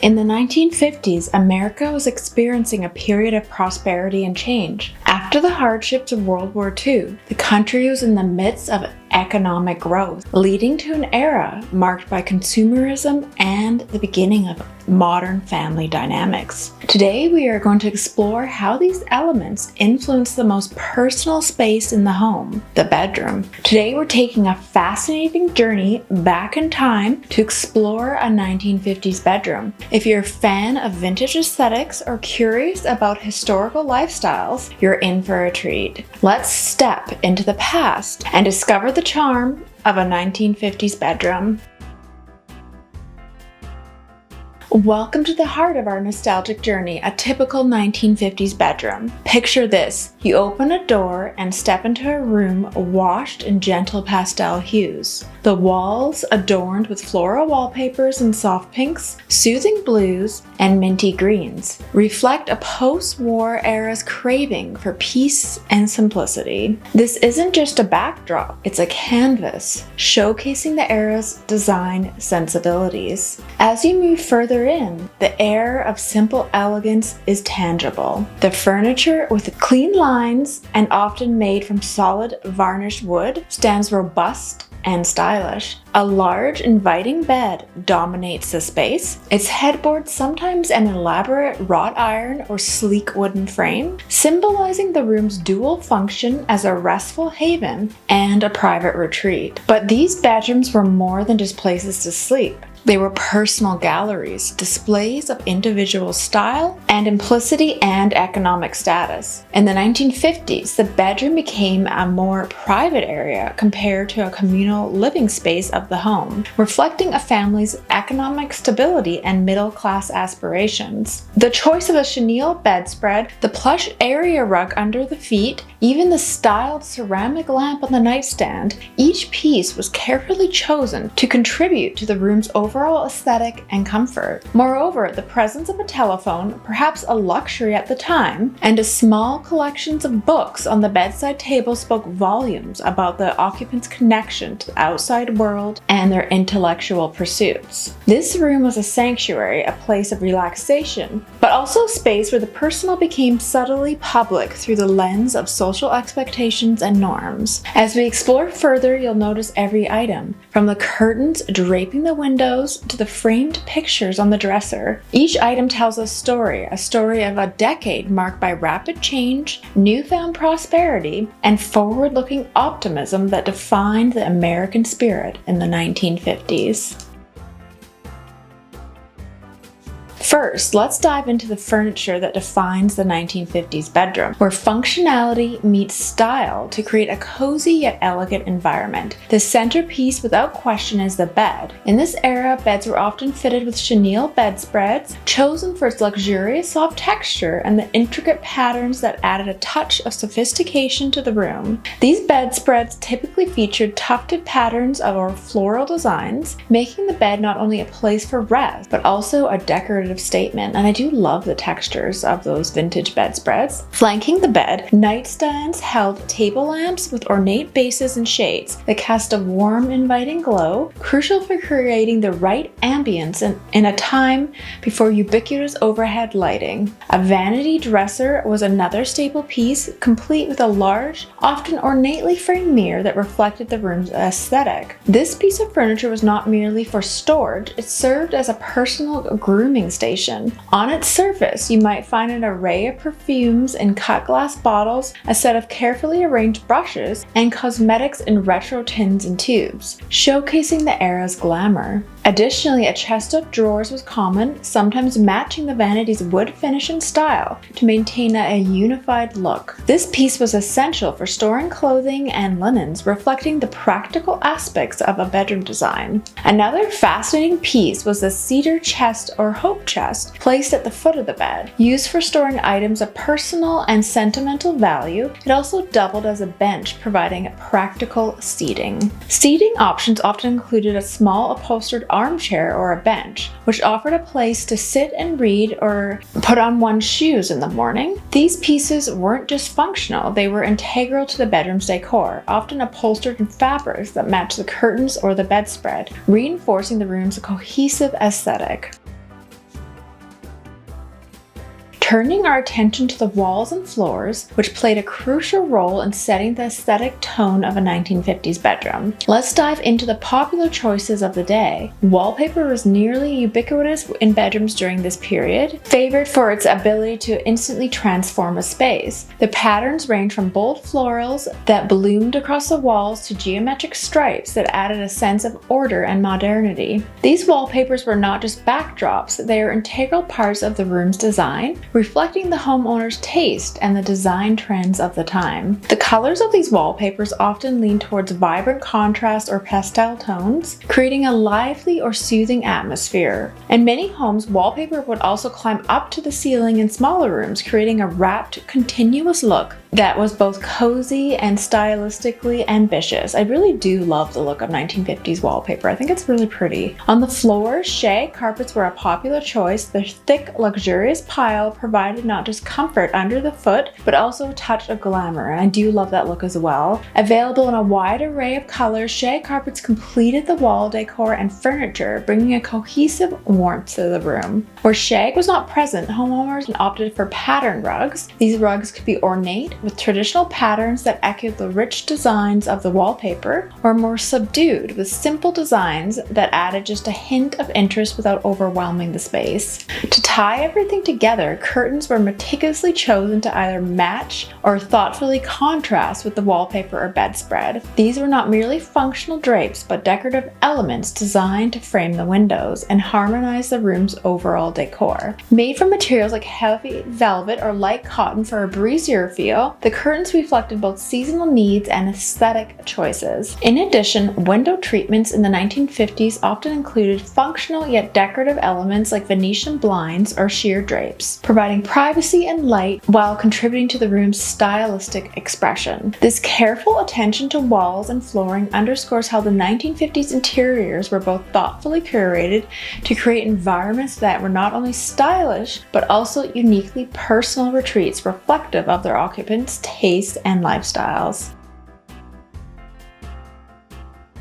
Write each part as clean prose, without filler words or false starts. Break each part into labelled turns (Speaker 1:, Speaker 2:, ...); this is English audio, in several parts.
Speaker 1: In the 1950s, America was experiencing a period of prosperity and change. After the hardships of World War II, the country was in the midst of economic growth, leading to an era marked by consumerism and the beginning of modern family dynamics. Today, we are going to explore how these elements influence the most personal space in the home, the bedroom. Today, we're taking a fascinating journey back in time to explore a 1950s bedroom. If you're a fan of vintage aesthetics or curious about historical lifestyles, you're in for a treat. Let's step into the past and discover the charm of a 1950s bedroom. Welcome to the heart of our nostalgic journey, a typical 1950s bedroom. Picture this: you open a door and step into a room washed in gentle pastel hues. The walls, adorned with floral wallpapers in soft pinks, soothing blues, and minty greens, reflect a post-war era's craving for peace and simplicity. This isn't just a backdrop, it's a canvas, showcasing the era's design sensibilities. As you move further in, the air of simple elegance is tangible. The furniture, with clean lines and often made from solid varnished wood, stands robust and stylish. A large, inviting bed dominates the space, its headboard sometimes an elaborate wrought iron or sleek wooden frame, symbolizing the room's dual function as a restful haven and a private retreat. But these bedrooms were more than just places to sleep. They were personal galleries, displays of individual style and implicity and economic status. In the 1950s, the bedroom became a more private area compared to a communal living space of the home, reflecting a family's economic stability and middle-class aspirations. The choice of a chenille bedspread, the plush area rug under the feet, even the styled ceramic lamp on the nightstand, each piece was carefully chosen to contribute to the room's overall aesthetic and comfort. Moreover, the presence of a telephone, perhaps a luxury at the time, and a small collections of books on the bedside table spoke volumes about the occupants' connection to the outside world and their intellectual pursuits. This room was a sanctuary, a place of relaxation, but also a space where the personal became subtly public through the lens of social expectations and norms. As we explore further, you'll notice every item, from the curtains draping the windows to the framed pictures on the dresser. Each item tells a story of a decade marked by rapid change, newfound prosperity, and forward-looking optimism that defined the American spirit in the 1950s. First, let's dive into the furniture that defines the 1950s bedroom, where functionality meets style to create a cozy yet elegant environment. The centerpiece, without question, is the bed. In this era, beds were often fitted with chenille bedspreads, chosen for its luxurious soft texture and the intricate patterns that added a touch of sophistication to the room. These bedspreads typically featured tufted patterns or floral designs, making the bed not only a place for rest, but also a decorative statement. And I do love the textures of those vintage bedspreads. Flanking the bed, nightstands held table lamps with ornate bases and shades that cast a warm, inviting glow, crucial for creating the right ambience in a time before ubiquitous overhead lighting. A vanity dresser was another staple piece, complete with a large, often ornately framed mirror that reflected the room's aesthetic. This piece of furniture was not merely for storage, it served as a personal grooming station. On its surface, you might find an array of perfumes in cut glass bottles, a set of carefully arranged brushes, and cosmetics in retro tins and tubes, showcasing the era's glamour. Additionally, a chest of drawers was common, sometimes matching the vanity's wood finish and style to maintain a unified look. This piece was essential for storing clothing and linens, reflecting the practical aspects of a bedroom design. Another fascinating piece was the cedar chest or hope chest, placed at the foot of the bed. Used for storing items of personal and sentimental value, it also doubled as a bench, providing practical seating. Seating options often included a small upholstered armchair or a bench, which offered a place to sit and read or put on one's shoes in the morning. These pieces weren't just functional, they were integral to the bedroom's decor, often upholstered in fabrics that matched the curtains or the bedspread, reinforcing the room's cohesive aesthetic. turning our attention to the walls and floors, which played a crucial role in setting the aesthetic tone of a 1950s bedroom. Let's dive into the popular choices of the day. Wallpaper was nearly ubiquitous in bedrooms during this period, favored for its ability to instantly transform a space. The patterns range from bold florals that bloomed across the walls to geometric stripes that added a sense of order and modernity. These wallpapers were not just backdrops, they are integral parts of the room's design, reflecting the homeowner's taste and the design trends of the time. The colors of these wallpapers often lean towards vibrant contrast or pastel tones, creating a lively or soothing atmosphere. In many homes, wallpaper would also climb up to the ceiling in smaller rooms, creating a wrapped, continuous look that was both cozy and stylistically ambitious. I really do love the look of 1950s wallpaper. I think it's really pretty. On the floor, shag carpets were a popular choice. The thick, luxurious pile provided not just comfort under the foot, but also a touch of glamour, and I do love that look as well. Available in a wide array of colors, shag carpets completed the wall decor and furniture, bringing a cohesive warmth to the room. Where shag was not present, homeowners opted for pattern rugs. These rugs could be ornate, with traditional patterns that echoed the rich designs of the wallpaper, or more subdued with simple designs that added just a hint of interest without overwhelming the space. To tie everything together, curtains were meticulously chosen to either match or thoughtfully contrast with the wallpaper or bedspread. These were not merely functional drapes, but decorative elements designed to frame the windows and harmonize the room's overall decor. Made from materials like heavy velvet or light cotton for a breezier feel, the curtains reflected both seasonal needs and aesthetic choices. In addition, window treatments in the 1950s often included functional yet decorative elements like Venetian blinds or sheer drapes, providing privacy and light while contributing to the room's stylistic expression. This careful attention to walls and flooring underscores how the 1950s interiors were both thoughtfully curated to create environments that were not only stylish, but also uniquely personal retreats reflective of their occupants' tastes and lifestyles.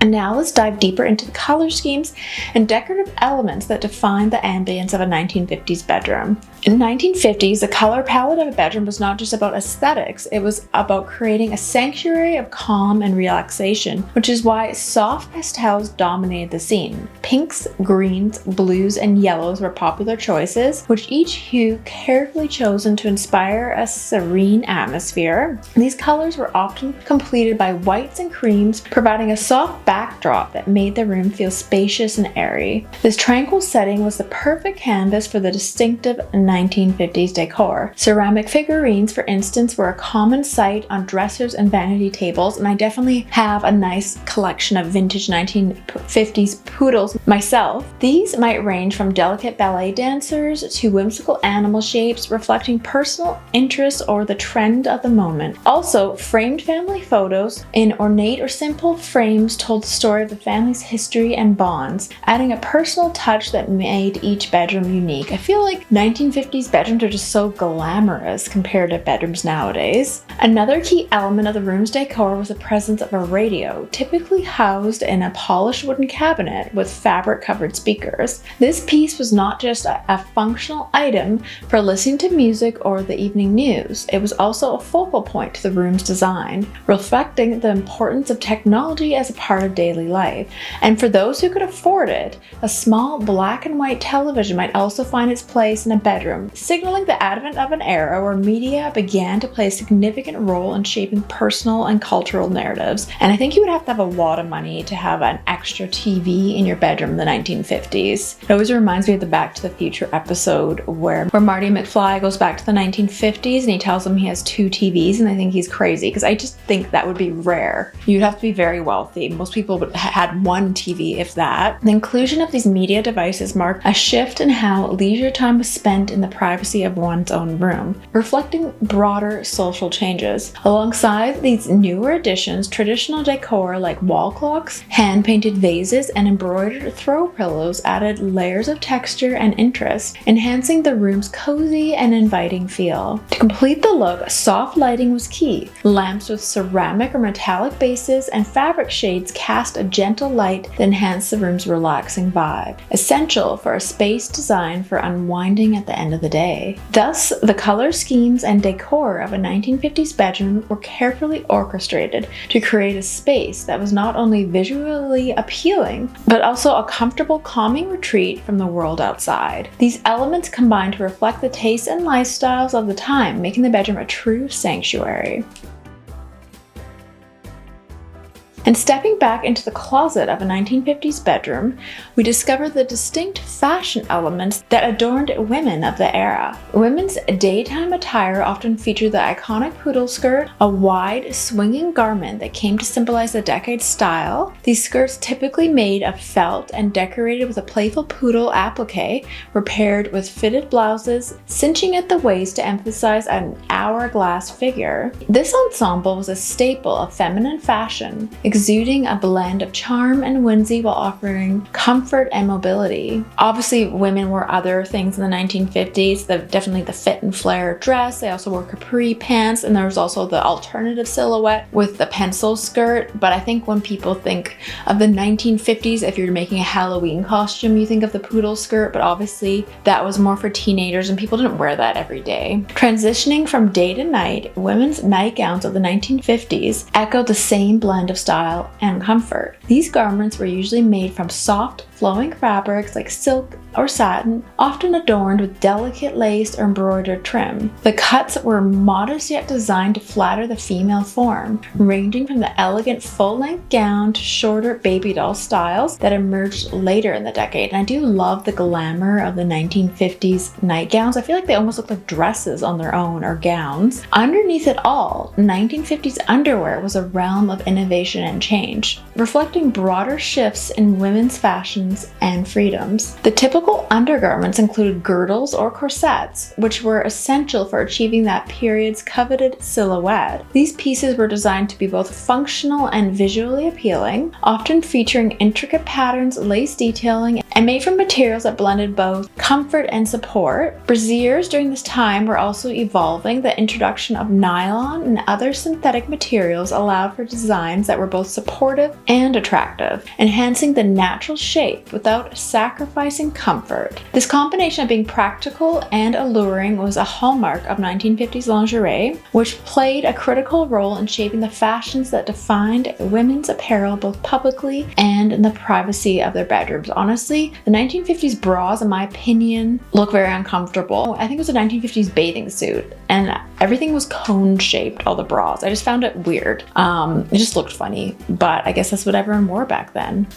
Speaker 1: And now let's dive deeper into the color schemes and decorative elements that define the ambience of a 1950s bedroom. In the 1950s, the color palette of a bedroom was not just about aesthetics, it was about creating a sanctuary of calm and relaxation, which is why soft pastels dominated the scene. Pinks, greens, blues, and yellows were popular choices, with each hue carefully chosen to inspire a serene atmosphere. These colors were often completed by whites and creams, providing a soft backdrop that made the room feel spacious and airy. This tranquil setting was the perfect canvas for the distinctive 1950s decor. Ceramic figurines, for instance, were a common sight on dressers and vanity tables, and I definitely have a nice collection of vintage 1950s poodles myself. These might range from delicate ballet dancers to whimsical animal shapes, reflecting personal interest or the trend of the moment. Also, framed family photos in ornate or simple frames told the story of the family's history and bonds, adding a personal touch that made each bedroom unique. I feel like 1950s bedrooms are just so glamorous compared to bedrooms nowadays. Another key element of the room's decor was the presence of a radio, typically housed in a polished wooden cabinet with fabric-covered speakers. This piece was not just a functional item for listening to music or the evening news, it was also a focal point to the room's design, reflecting the importance of technology as a part of daily life. And for those who could afford it, a small black and white television might also find its place in a bedroom, signaling the advent of an era where media began to play a significant role in shaping personal and cultural narratives. And I think you would have a lot of money to have an extra TV in your bedroom in the 1950s. It always reminds me of the Back to the Future episode where Marty McFly goes back to the 1950s and he tells them he has 2 TVs, and I think he's crazy because I just think that would be rare. You'd have to be very wealthy. Most people would had 1 TV, if that. The inclusion of these media devices marked a shift in how leisure time was spent in the privacy of one's own room, reflecting broader social changes. Alongside these newer additions, traditional decor like wall clocks, hand-painted vases, and embroidered throw pillows added layers of texture and interest, enhancing the room's cozy and inviting feel. To complete the look, soft lighting was key. Lamps with ceramic or metallic bases and fabric shades cast a gentle light that enhanced the room's relaxing vibe, essential for a space designed for unwinding at the end of the day. Thus, the color schemes and decor of a 1950s bedroom were carefully orchestrated to create a space that was not only visually appealing, but also a comfortable, calming retreat from the world outside. These elements combined to reflect the tastes and lifestyles of the time, making the bedroom a true sanctuary. And stepping back into the closet of a 1950s bedroom, we discover the distinct fashion elements that adorned women of the era. Women's daytime attire often featured the iconic poodle skirt, a wide, swinging garment that came to symbolize the decade's style. These skirts, typically made of felt and decorated with a playful poodle applique, were paired with fitted blouses, cinching at the waist to emphasize an hourglass figure. This ensemble was a staple of feminine fashion, exuding a blend of charm and whimsy while offering comfort and mobility. Obviously, women wore other things in the 1950s, definitely the fit and flare dress. They also wore capri pants, and there was also the alternative silhouette with the pencil skirt. But I think when people think of the 1950s, if you're making a Halloween costume, you think of the poodle skirt, but obviously that was more for teenagers and people didn't wear that every day. Transitioning from day to night, women's nightgowns of the 1950s echoed the same blend of style and comfort. These garments were usually made from soft, flowing fabrics like silk or satin, often adorned with delicate lace or embroidered trim. The cuts were modest yet designed to flatter the female form, ranging from the elegant full-length gown to shorter baby doll styles that emerged later in the decade. And I do love the glamour of the 1950s nightgowns. I feel like they almost look like dresses on their own, or gowns. Underneath it all, 1950s underwear was a realm of innovation and change, reflecting broader shifts in women's fashions and freedoms. The typical undergarments included girdles or corsets, which were essential for achieving that period's coveted silhouette. These pieces were designed to be both functional and visually appealing, often featuring intricate patterns, lace detailing, and made from materials that blended both comfort and support. Brassieres during this time were also evolving. The introduction of nylon and other synthetic materials allowed for designs that were both supportive and attractive, enhancing the natural shape without sacrificing comfort. This combination of being practical and alluring was a hallmark of 1950s lingerie, which played a critical role in shaping the fashions that defined women's apparel both publicly and in the privacy of their bedrooms. Honestly, the 1950s bras, in my opinion, look very uncomfortable. I think it was a 1950s bathing suit, and everything was cone-shaped, all the bras. I just found it weird. It just looked funny, but I guess that's what everyone wore back then.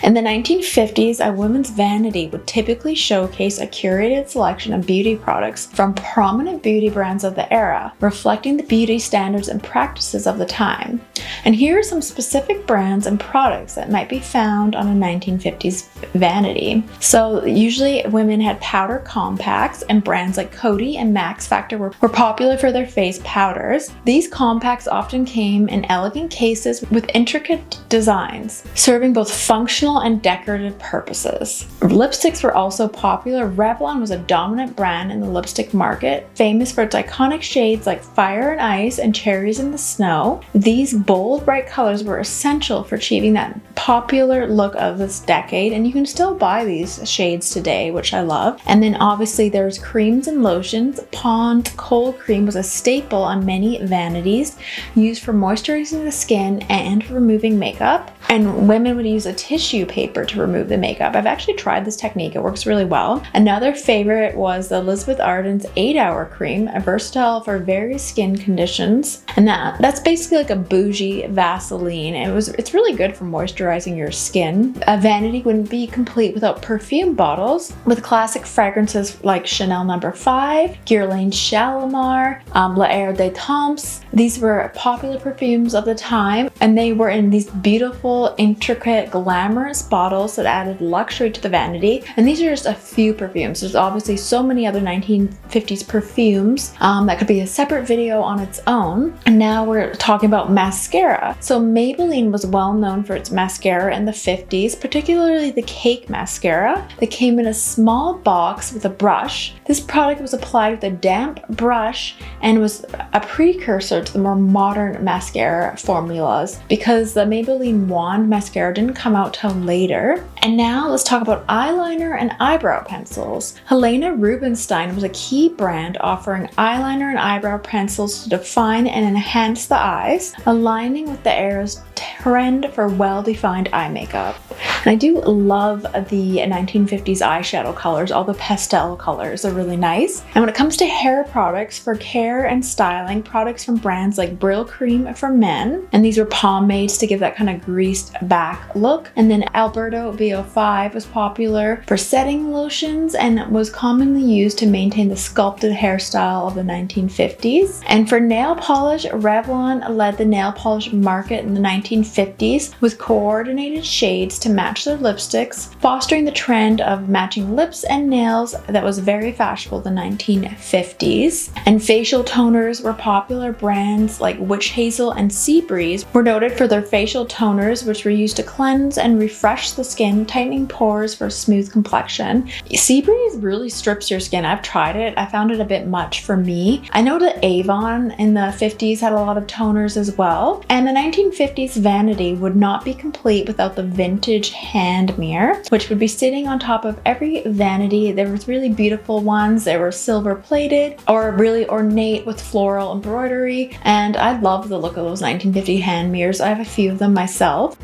Speaker 1: In the 1950s, a woman's vanity would typically showcase a curated selection of beauty products from prominent beauty brands of the era, reflecting the beauty standards and practices of the time. And here are some specific brands and products that might be found on a 1950s vanity. So usually women had powder compacts, and brands like Coty and Max Factor were popular for their face powders. These compacts often came in elegant cases with intricate designs, serving both functional and decorative purposes. Lipsticks were also popular. Revlon was a dominant brand in the lipstick market, famous for its iconic shades like Fire and Ice and Cherries in the Snow. These bold, bright colors were essential for achieving that popular look of this decade, and you can still buy these shades today, which I love. And then obviously there's creams and lotions. Pond's Cold Cream was a staple on many vanities, used for moisturizing the skin and for removing makeup. And women would use a tissue paper to remove the makeup. I've actually tried this technique. It works really well. Another favorite was the Elizabeth Arden's 8-Hour Cream, versatile for various skin conditions. And that's basically like a bougie Vaseline. It's really good for moisturizing your skin. A vanity wouldn't be complete without perfume bottles, with classic fragrances like Chanel No. 5, Guerlain Shalimar, La Air des Temps. These were popular perfumes of the time, and they were in these beautiful, intricate, glamorous bottles that added luxury to the vanity. And these are just a few perfumes. There's obviously so many other 1950s perfumes that could be a separate video on its own. And now we're talking about mascara. So Maybelline was well known for its mascara in the 50s, particularly the Cake mascara that came in a small box with a brush. This product was applied with a damp brush and was a precursor to the more modern mascara formulas because the Maybelline Wand mascara didn't come out till later. And now let's talk about eyeliner and eyebrow pencils. Helena Rubinstein was a key brand offering eyeliner and eyebrow pencils to define and enhance the eyes, aligning with the era's trend for well-defined eye makeup. And I do love the 1950s eyeshadow colors. All the pastel colors are really nice. And when it comes to hair products for care and styling, products from brands like Brill Cream for men, and these were pomades to give that kind of greased back look. And then Alberto VO5 was popular for setting lotions and was commonly used to maintain the sculpted hairstyle of the 1950s. And for nail polish, Revlon led the nail polish market in the 1950s with coordinated shades to match their lipsticks, fostering the trend of matching lips and nails that was very fashionable in the 1950s. And facial toners were popular. Brands like Witch Hazel and Seabreeze were noted for their facial toners, which were used to cleanse and refresh the skin, tightening pores for a smooth complexion. Seabreeze really strips your skin. I've tried it. I found it a bit much for me. I know that Avon in the 50s had a lot of toners as well. And the 1950s Vanity would not be complete without the vintage hand mirror, which would be sitting on top of every vanity. There was really beautiful ones. They were silver plated or really ornate with floral embroidery. And I love the look of those 1950 hand mirrors. I have a few of them myself.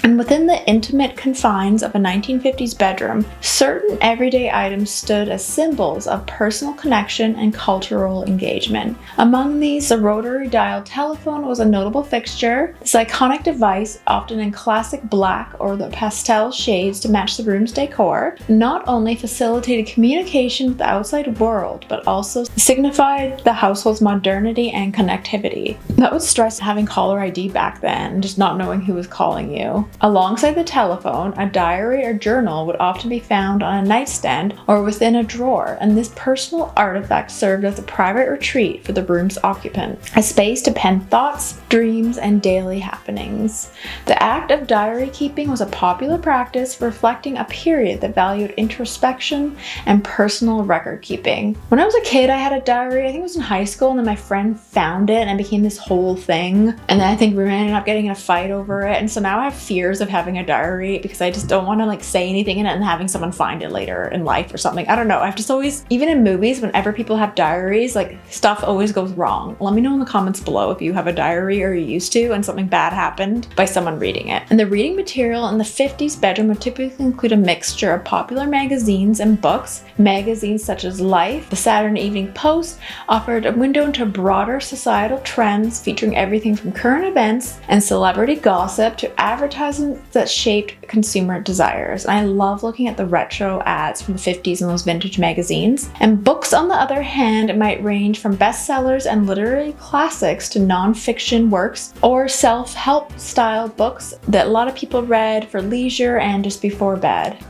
Speaker 1: And within the intimate confines of a 1950s bedroom, certain everyday items stood as symbols of personal connection and cultural engagement. Among these, the rotary dial telephone was a notable fixture. This iconic device, often in classic black or the pastel shades to match the room's decor, not only facilitated communication with the outside world, but also signified the household's modernity and connectivity. That would stress having caller ID back then, just not knowing who was calling you. Alongside the telephone, a diary or journal would often be found on a nightstand or within a drawer, and this personal artifact served as a private retreat for the room's occupant, a space to pen thoughts, dreams, and daily happenings. The act of diary keeping was a popular practice reflecting a period that valued introspection and personal record keeping. When I was a kid, I had a diary. I think it was in high school, and then my friend found it and it became this whole thing. And then I think we ended up getting in a fight over it, and so now I have fears of having a diary because I just don't want to like say anything in it and having someone find it later in life or something. I don't know. I've just always, even in movies, whenever people have diaries, like stuff always goes wrong. Let me know in the comments below if you have a diary or you used to and something bad happened by someone reading it. And the reading material in the 50s bedroom would typically include a mixture of popular magazines and books. Magazines such as Life, the Saturday Evening Post offered a window into broader societal trends featuring everything from current events and celebrity gossip to advertising that shaped consumer desires. And I love looking at the retro ads from the 50s in those vintage magazines. And books, on the other hand, might range from bestsellers and literary classics to non-fiction works or self-help style books that a lot of people read for leisure and just before bed.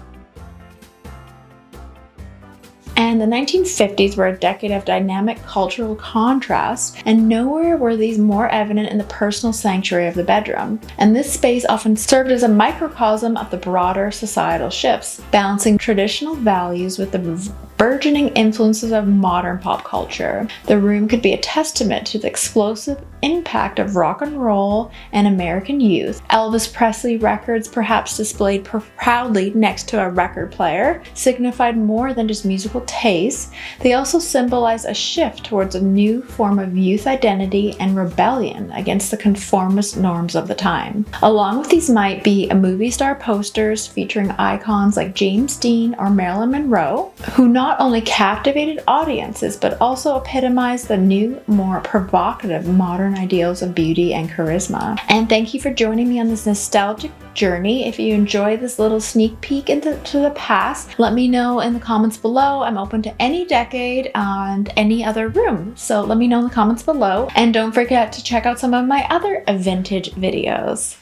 Speaker 1: And the 1950s were a decade of dynamic cultural contrast, and nowhere were these more evident in the personal sanctuary of the bedroom. And this space often served as a microcosm of the broader societal shifts, balancing traditional values with the burgeoning influences of modern pop culture. The room could be a testament to the explosive impact of rock and roll and American youth. Elvis Presley records, perhaps displayed proudly next to a record player, signified more than just musical taste. They also symbolize a shift towards a new form of youth identity and rebellion against the conformist norms of the time. Along with these might be a movie star posters featuring icons like James Dean or Marilyn Monroe, who not only captivated audiences but also epitomized the new, more provocative modern ideals of beauty and charisma. And thank you for joining me on this nostalgic journey. If you enjoy this little sneak peek into the past, let me know in the comments below. I'm open to any decade and any other room, so let me know in the comments below. And don't forget to check out some of my other vintage videos.